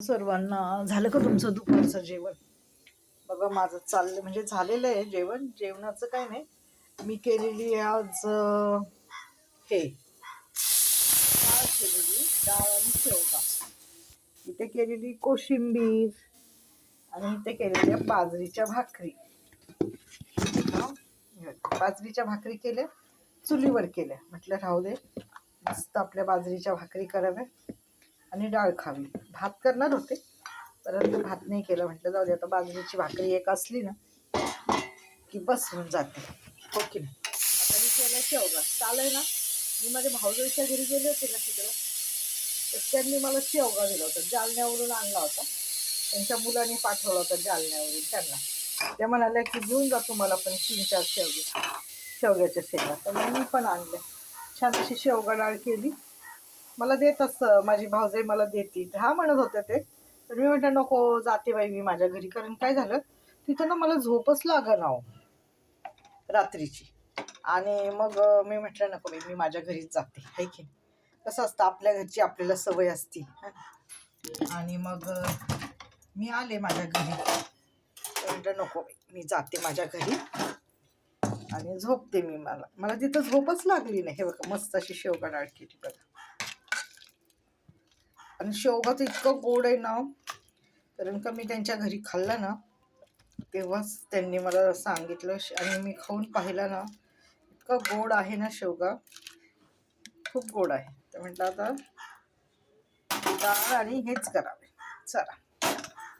सर्वांना झालं का तुमचं दुपारचं जेवण? बघा माझं चाललं म्हणजे झालेलं आहे जेवण. जेवणाचं काय नाही, मी केलेली आहे आज हे डाळ केलेली, डाळ आणि शेवगा. इथे केलेली कोशिंबीर आणि इथे केलेल्या बाजरीच्या भाकरी. बाजरीच्या भाकरी केल्या, चुलीवर केल्या. म्हटलं राहू दे, मस्त आपल्या बाजरीच्या भाकरी कराव्या आणि डाळ खावी. भात करणार होते परंतु भात नाही केलं. म्हटलं जाऊ दे, आता बाजरीची भाकरी एक असली ना की बस होऊन जाते, हो की नाही. आता मी केलं शेवगा. काल आहे ना, मी माझ्या भाऊजाईच्या घरी गेले होते ना तिकडं, तर त्यांनी मला शेवगा दिला होता, जालन्यावरून आणला होता. त्यांच्या मुलांनी पाठवला होता जालन्यावरून त्यांना. त्या म्हणाल्या की घेऊन जा तुम्हाला पण 3-4 शेवग्याच्या शेंगा. तर मी पण आणल्या. छान अशी शेवगा डाळ केली. मला देत असं माझी भाऊजाई मला देते, हा म्हणत होते ते. तर मी म्हटलं नको, जाते बाई मी माझ्या घरी. कारण काय झालं तिथं ना, मला झोपच लागेना हो रात्रीची. आणि मग मी म्हटलं नको बाई, मी माझ्या घरीच जाते, है की. कसं असतं, आपल्या घरची आपल्याला सवय असती. आणि मग मी आले माझ्या घरी. म्हटलं नको बाई, मी जाते माझ्या घरी आणि झोपते मी. मला तिथं झोपच लागली नाही. हे बघा, मस्त अशी शेवगा डाळ केली बघा. आणि शेवगा तर इतकं गोड आहे ना, कारण का मी त्यांच्या घरी खाल्ला ना, तेव्हाच त्यांनी मला सांगितलं आणि मी खाऊन पाहिला ना, इतकं गोड आहे ना शेवगा, खूप गोड आहे. तर म्हटलं आता डाळ आणि हेच करावे. चला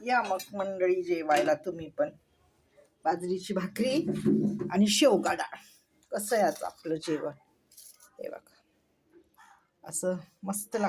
या मग मंडळी जेवायला तुम्ही पण. बाजरीची भाकरी आणि शेवगा डाळ. कसं आहे आज आपलं जेवण, हे बघा असं मस्त लागतं.